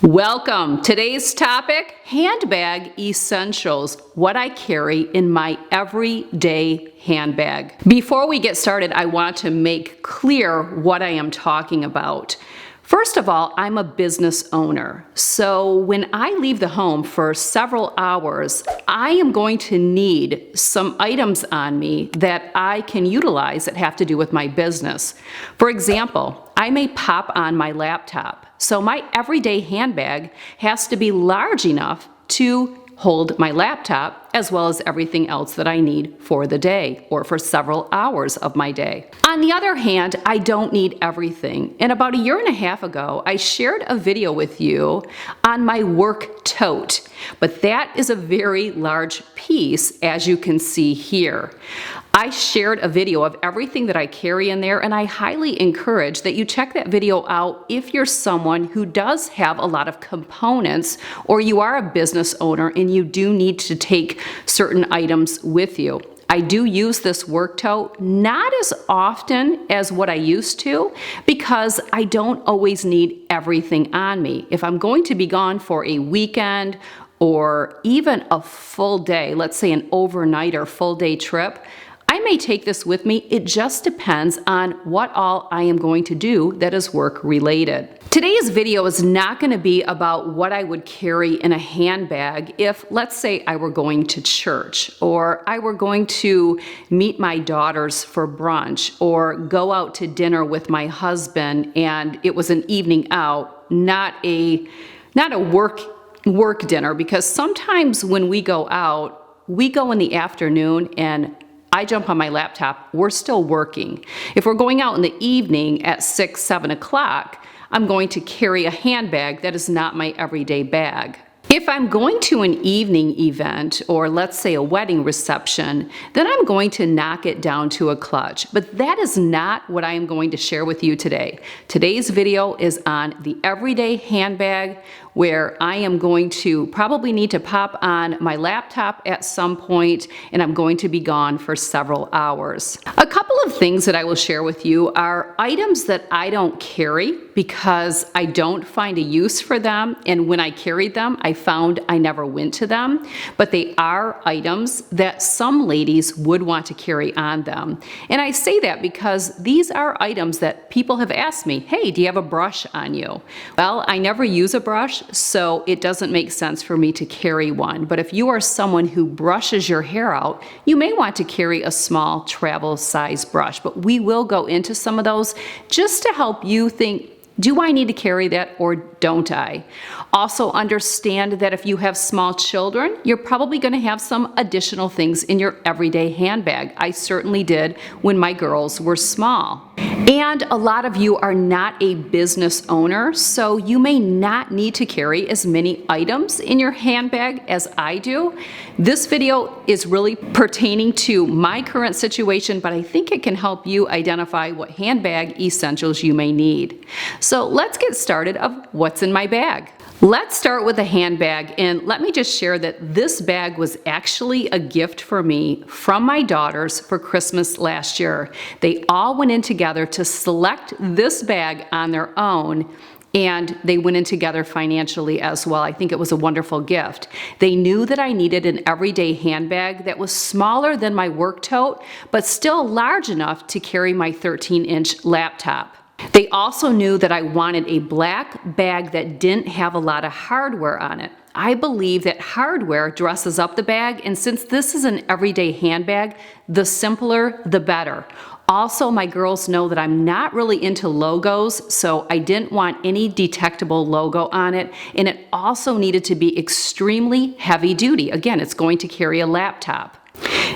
Welcome. Today's topic, handbag essentials, what I carry in my everyday handbag. Before we get started, I want to make clear what I am talking about. First of all, I'm a business owner, so when I leave the home for several hours, I am going to need some items on me that I can utilize that have to do with my business. For example, I may pop on my laptop, so my everyday handbag has to be large enough to hold my laptop as well as everything else that I need for the day or for several hours of my day. On the other hand, I don't need everything. And about a year and a half ago, I shared a video with you on my work tote, but that is a very large piece, as you can see here. I shared a video of everything that I carry in there, and I highly encourage that you check that video out if you're someone who does have a lot of components or you are a business owner and you do need to take certain items with you. I do use this work tote, not as often as what I used to, because I don't always need everything on me. If I'm going to be gone for a weekend or even a full day, let's say an overnight or full day trip, I may take this with me. It just depends on what all I am going to do that is work related. Today's video is not going to be about what I would carry in a handbag if, let's say, I were going to church, or I were going to meet my daughters for brunch, or go out to dinner with my husband and it was an evening out, not a work dinner, because sometimes when we go out, we go in the afternoon and I jump on my laptop, we're still working. If we're going out in the evening at 6, 7 o'clock, I'm going to carry a handbag that is not my everyday bag. If I'm going to an evening event, or let's say a wedding reception, then I'm going to knock it down to a clutch. But that is not what I am going to share with you today. Today's video is on the everyday handbag, where I am going to probably need to pop on my laptop at some point, and I'm going to be gone for several hours. A couple of things that I will share with you are items that I don't carry because I don't find a use for them, and when I carried them, I found I never went to them, but they are items that some ladies would want to carry on them. And I say that because these are items that people have asked me, hey, do you have a brush on you? Well, I never use a brush, so it doesn't make sense for me to carry one. But if you are someone who brushes your hair out, you may want to carry a small travel size brush, but we will go into some of those just to help you think, do I need to carry that or don't I? Also understand that if you have small children, you're probably going to have some additional things in your everyday handbag. I certainly did when my girls were small. And a lot of you are not a business owner, so you may not need to carry as many items in your handbag as I do. This video is really pertaining to my current situation, but I think it can help you identify what handbag essentials you may need. So let's get started of what's in my bag. Let's start with the handbag, and let me just share that this bag was actually a gift for me from my daughters for Christmas last year. They all went in together to select this bag on their own, and they went in together financially as well. I think it was a wonderful gift. They knew that I needed an everyday handbag that was smaller than my work tote, but still large enough to carry my 13-inch laptop. They also knew that I wanted a black bag that didn't have a lot of hardware on it. I believe that hardware dresses up the bag, and since this is an everyday handbag, the simpler, the better. Also, my girls know that I'm not really into logos, so I didn't want any detectable logo on it, and it also needed to be extremely heavy duty. Again, it's going to carry a laptop.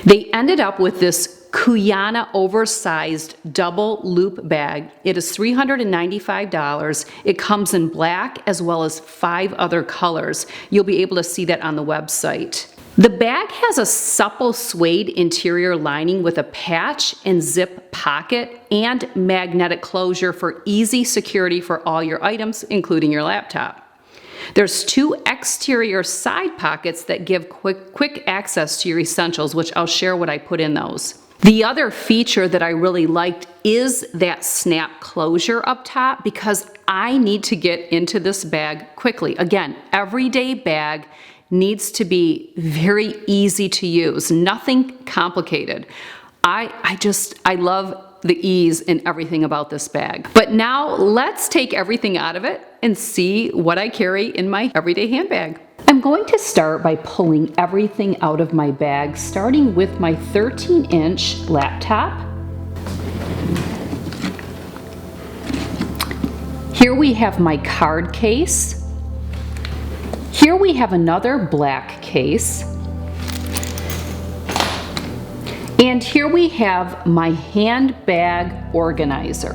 They ended up with this Kuyana oversized double loop bag. It is $395. It comes in black as well as 5 other colors. You'll be able to see that on the website. The bag has a supple suede interior lining with a patch and zip pocket and magnetic closure for easy security for all your items, including your laptop. There's 2 exterior side pockets that give quick access to your essentials, which I'll share what I put in those. The other feature that I really liked is that snap closure up top because I need to get into this bag quickly. Again, everyday bag needs to be very easy to use, nothing complicated. I love the ease in everything about this bag. But now let's take everything out of it and see what I carry in my everyday handbag. I'm going to start by pulling everything out of my bag, starting with my 13-inch laptop. Here we have my card case. Here we have another black case. And here we have my handbag organizer.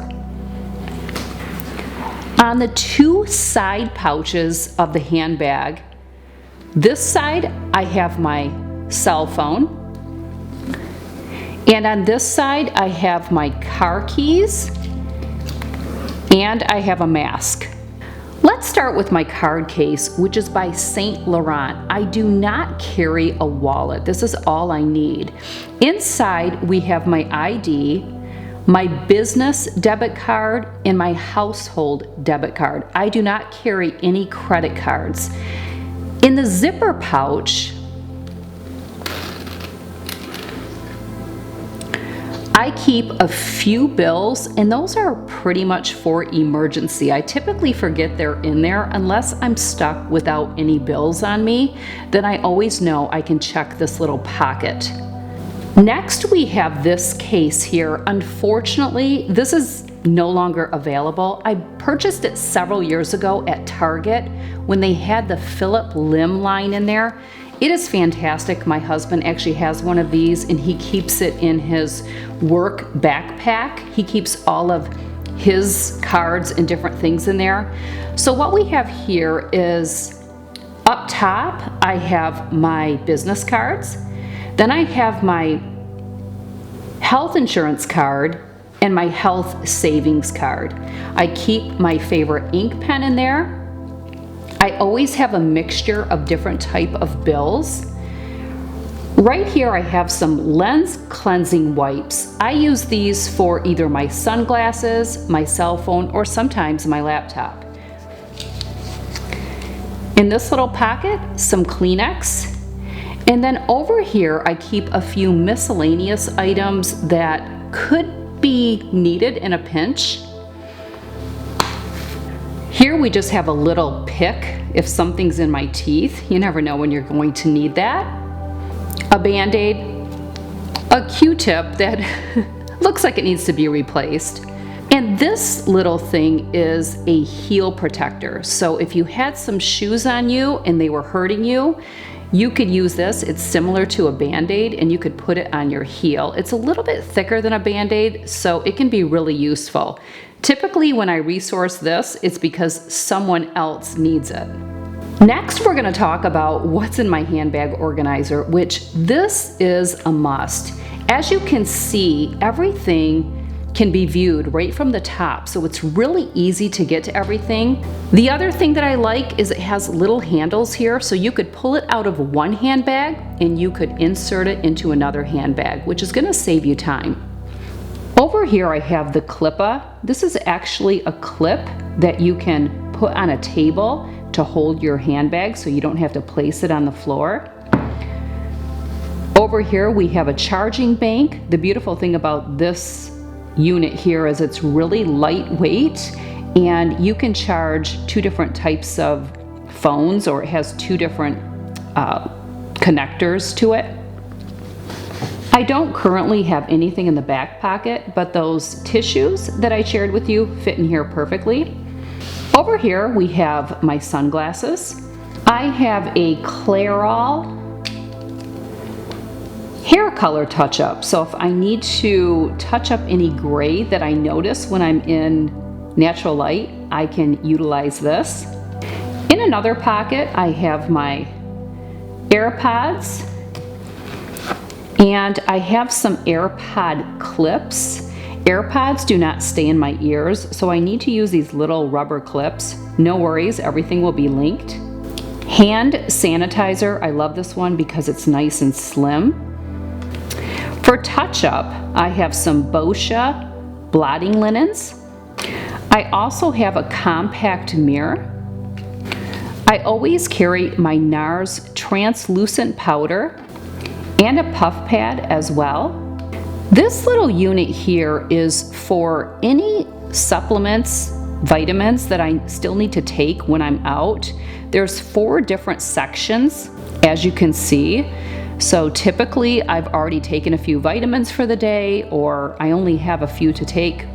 On the two side pouches of the handbag, this side I have my cell phone, and on this side I have my car keys, and I have a mask. Let's start with my card case, which is by Saint Laurent. I do not carry a wallet. This is all I need. Inside we have my ID, my business debit card, and my household debit card. I do not carry any credit cards. In the zipper pouch, I keep a few bills, and those are pretty much for emergency. I typically forget they're in there unless I'm stuck without any bills on me. Then I always know I can check this little pocket. Next, we have this case here. Unfortunately, this is no longer available. I purchased it several years ago at Target when they had the Phillip Lim line in there. It is fantastic. My husband actually has one of these and he keeps it in his work backpack. He keeps all of his cards and different things in there. So what we have here is up top, I have my business cards. Then I have my health insurance card and my health savings card. I keep my favorite ink pen in there. I always have a mixture of different type of bills. Right here I have some lens cleansing wipes. I use these for either my sunglasses, my cell phone, or sometimes my laptop. In this little pocket, some Kleenex. And then over here I keep a few miscellaneous items that could be needed in a pinch. Here we just have a little pick if something's in my teeth. You never know when you're going to need that. A Band-Aid, a Q-tip that looks like it needs to be replaced. And this little thing is a heel protector. So if you had some shoes on you and they were hurting you, you could use this. It's similar to a Band-Aid and you could put it on your heel. It's a little bit thicker than a Band-Aid, so it can be really useful. Typically when I resource this, it's because someone else needs it. Next, we're gonna talk about what's in my handbag organizer, which this is a must. As you can see, everything can be viewed right from the top, so it's really easy to get to everything. The other thing that I like is it has little handles here, so you could pull it out of one handbag and you could insert it into another handbag, which is gonna save you time. Over here I have the Clippa. This is actually a clip that you can put on a table to hold your handbag so you don't have to place it on the floor. Over here we have a charging bank. The beautiful thing about this unit here is it's really lightweight and you can charge two different types of phones, or it has two different connectors to it. I don't currently have anything in the back pocket, but those tissues that I shared with you fit in here perfectly. Over here we have my sunglasses. I have a Clairol hair color touch-up. So if I need to touch up any gray that I notice when I'm in natural light, I can utilize this. In another pocket, I have my AirPods, and I have some AirPod clips. AirPods do not stay in my ears, so I need to use these little rubber clips. No worries, everything will be linked. Hand sanitizer, I love this one because it's nice and slim. For touch-up, I have some Boscia blotting linens. I also have a compact mirror. I always carry my NARS translucent powder and a puff pad as well. This little unit here is for any supplements, vitamins that I still need to take when I'm out. There's 4 different sections, as you can see. So typically I've already taken a few vitamins for the day, or I only have a few to take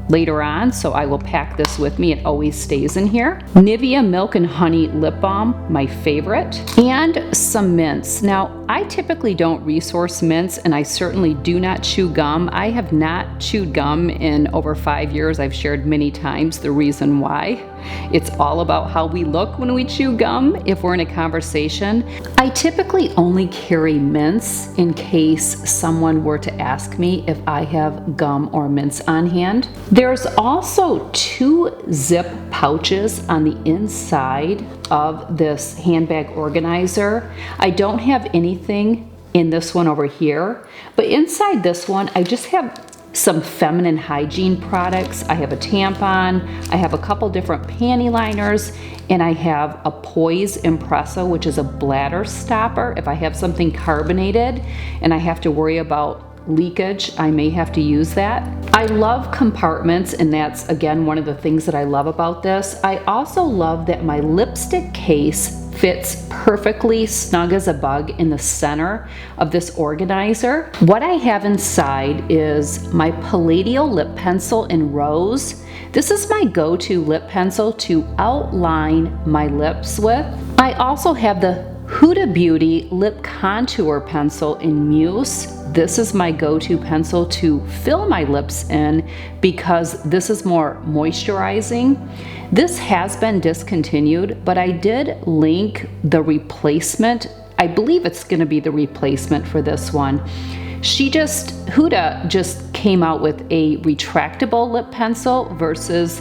later on, so I will pack this with me. It always stays in here. Nivea Milk and Honey Lip Balm, my favorite, and some mints. Now, I typically don't resource mints, and I certainly do not chew gum. I have not chewed gum in over 5 years. I've shared many times the reason why. It's all about how we look when we chew gum if we're in a conversation. I typically only carry mints in case someone were to ask me if I have gum or mints on hand. There's also 2 zip pouches on the inside of this handbag organizer. I don't have anything in this one over here, but inside this one I just have some feminine hygiene products. I have a tampon, I have a couple different panty liners, and I have a Poise Impresso, which is a bladder stopper. If I have something carbonated and I have to worry about leakage, I may have to use that. I love compartments, and that's again one of the things that I love about this. I also love that my lipstick case fits perfectly snug as a bug in the center of this organizer. What I have inside is my Palladial lip pencil in rose. This is my go-to lip pencil to outline my lips with. I also have the Huda Beauty lip contour pencil in mousse. This is my go-to pencil to fill my lips in because this is more moisturizing. This has been discontinued, but I did link the replacement. I believe it's going to be the replacement for this one. Huda just came out with a retractable lip pencil versus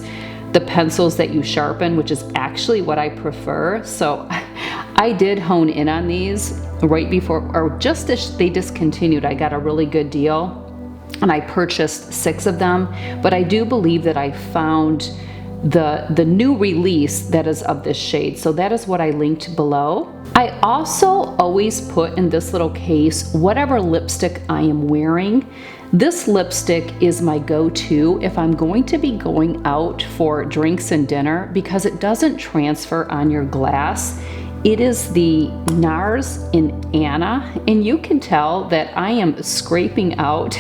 the pencils that you sharpen, which is actually what I prefer. So I did hone in on these right before, or just as they discontinued. I got a really good deal and I purchased 6 of them, but I do believe that I found the new release that is of this shade. So that is what I linked below. I also always put in this little case whatever lipstick I am wearing. This lipstick is my go-to if I'm going to be going out for drinks and dinner because it doesn't transfer on your glass. It is the NARS in Anna, and you can tell that I am scraping out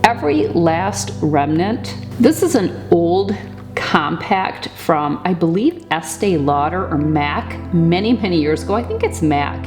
every last remnant. This is an old compact from, I believe, Estee Lauder or MAC many years ago. I think it's MAC.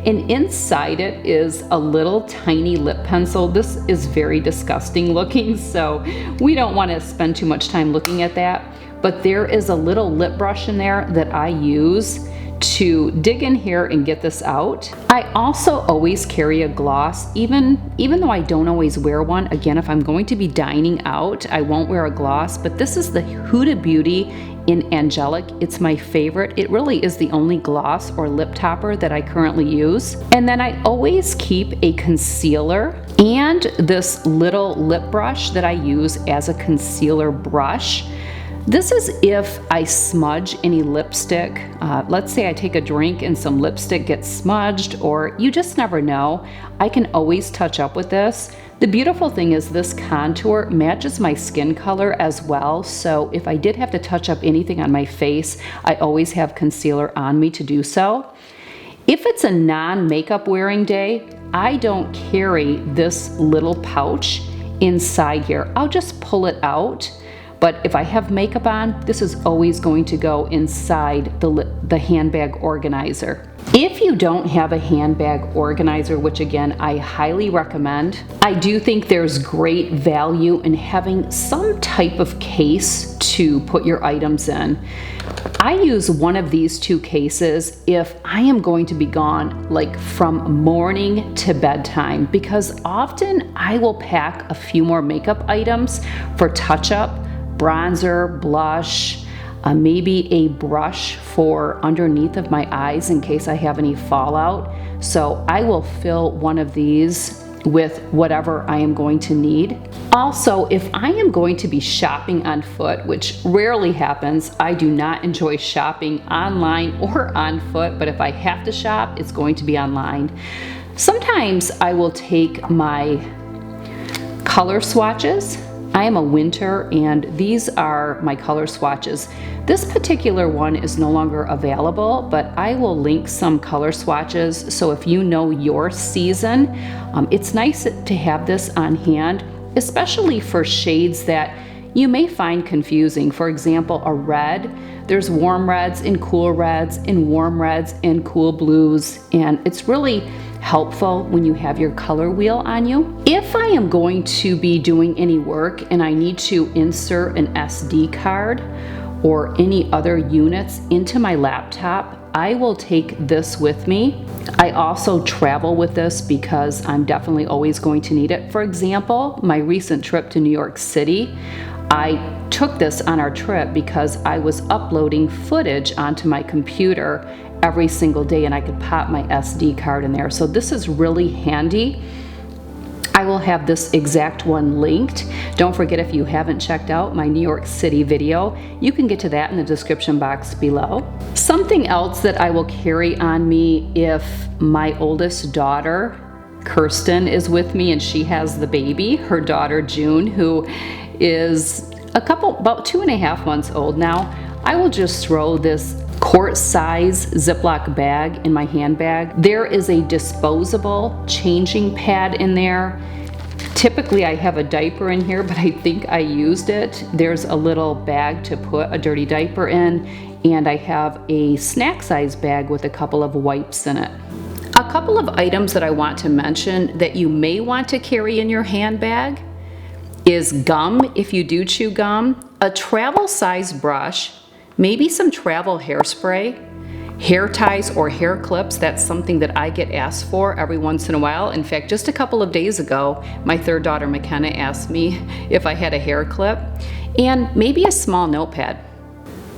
And inside it is a little tiny lip pencil. This is very disgusting looking, so we don't want to spend too much time looking at that. But there is a little lip brush in there that I use to dig in here and get this out. I also always carry a gloss, even though I don't always wear one. Again, if I'm going to be dining out, I won't wear a gloss, but this is the Huda Beauty in Angelic. It's my favorite. It really is the only gloss or lip topper that I currently use. And then I always keep a concealer and this little lip brush that I use as a concealer brush. This is if I smudge any lipstick. Let's say I take a drink and some lipstick gets smudged, or you just never know. I can always touch up with this. The beautiful thing is this contour matches my skin color as well, so if I did have to touch up anything on my face, I always have concealer on me to do so. If it's a non-makeup wearing day, I don't carry this little pouch inside here. I'll just pull it out. But if I have makeup on, this is always going to go inside the handbag organizer. If you don't have a handbag organizer, which again, I highly recommend, I do think there's great value in having some type of case to put your items in. I use one of these 2 cases if I am going to be gone like from morning to bedtime, because often I will pack a few more makeup items for touch-up, bronzer, blush, maybe a brush for underneath of my eyes in case I have any fallout. So I will fill one of these with whatever I am going to need. Also, if I am going to be shopping on foot, which rarely happens, I do not enjoy shopping online or on foot, but if I have to shop, it's going to be online. Sometimes I will take my color swatches. I am a winter, and these are my color swatches. This particular one is no longer available, but I will link some color swatches, so if you know your season, it's nice to have this on hand, especially for shades that you may find confusing. For example, a red, there's warm reds and cool reds and warm reds and cool blues, and it's really helpful when you have your color wheel on you. If I am going to be doing any work and I need to insert an SD card or any other units into my laptop, I will take this with me. I also travel with this because I'm definitely always going to need it. For example, my recent trip to New York City, I took this on our trip because I was uploading footage onto my computer every single day, and I could pop my SD card in there. So this is really handy. I will have this exact one linked. Don't forget, if you haven't checked out my New York City video, you can get to that in the description box below. Something else that I will carry on me if my oldest daughter, Kirsten, is with me and she has the baby, her daughter June, who is about 2.5 months old now, I will just throw this quart size Ziploc bag in my handbag. There is a disposable changing pad in there. Typically I have a diaper in here, but I think I used it. There's a little bag to put a dirty diaper in, and I have a snack size bag with a couple of wipes in it. A couple of items that I want to mention that you may want to carry in your handbag is gum, if you do chew gum, a travel size brush, maybe some travel hairspray, hair ties or hair clips. That's something that I get asked for every once in a while. In fact, just a couple of days ago, my third daughter McKenna asked me if I had a hair clip, and maybe a small notepad.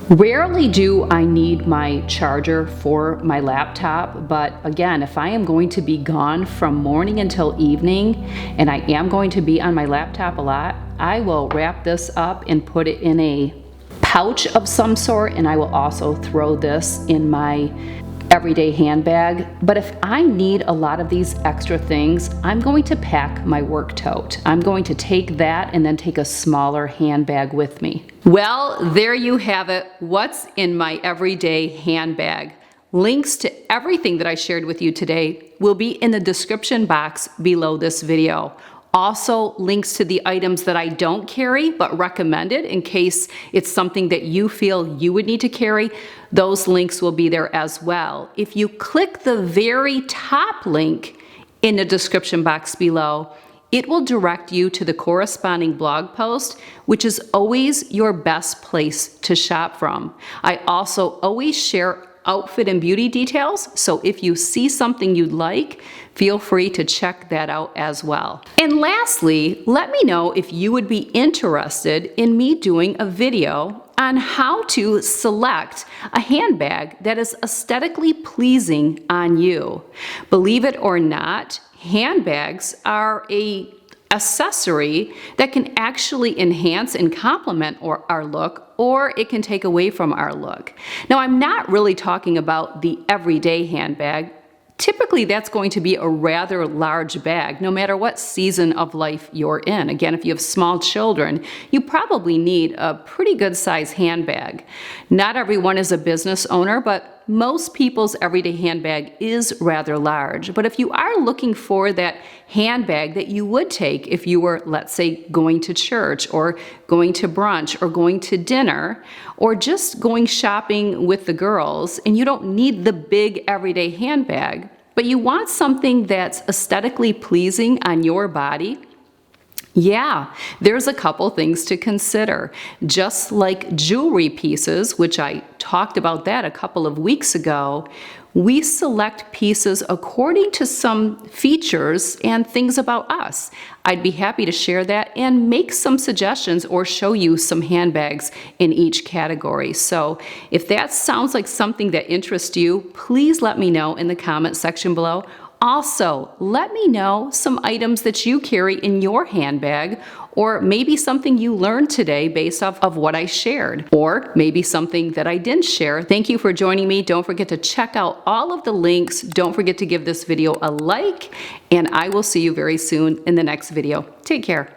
Rarely do I need my charger for my laptop, but again, if I am going to be gone from morning until evening and I am going to be on my laptop a lot, I will wrap this up and put it in a pouch of some sort, and I will also throw this in my everyday handbag. But if I need a lot of these extra things, I'm going to pack my work tote. I'm going to take that and then take a smaller handbag with me. Well, there you have it. What's in my everyday handbag? Links to everything that I shared with you today will be in the description box below this video. Also, links to the items that I don't carry but recommended in case it's something that you feel you would need to carry. Those links will be there as well. If you click the very top link in the description box below, it will direct you to the corresponding blog post, which is always your best place to shop from. I also always share outfit and beauty details, so if you see something you'd like, feel free to check that out as well. And lastly, let me know if you would be interested in me doing a video on how to select a handbag that is aesthetically pleasing on you. Believe it or not, handbags are an accessory that can actually enhance and complement our look, or it can take away from our look. Now, I'm not really talking about the everyday handbag. Typically, that's going to be a rather large bag, no matter what season of life you're in. Again, if you have small children, you probably need a pretty good size handbag. Not everyone is a business owner, but most people's everyday handbag is rather large. But if you are looking for that handbag that you would take if you were, let's say, going to church or going to brunch or going to dinner or just going shopping with the girls, and you don't need the big everyday handbag, but you want something that's aesthetically pleasing on your body, yeah, there's a couple things to consider. Just like jewelry pieces, which I talked about that a couple of weeks ago, we select pieces according to some features and things about us. I'd be happy to share that and make some suggestions or show you some handbags in each category. So if that sounds like something that interests you, please let me know in the comment section below. Also, let me know some items that you carry in your handbag, or maybe something you learned today based off of what I shared, or maybe something that I didn't share. Thank you for joining me. Don't forget to check out all of the links. Don't forget to give this video a like, and I will see you very soon in the next video. Take care.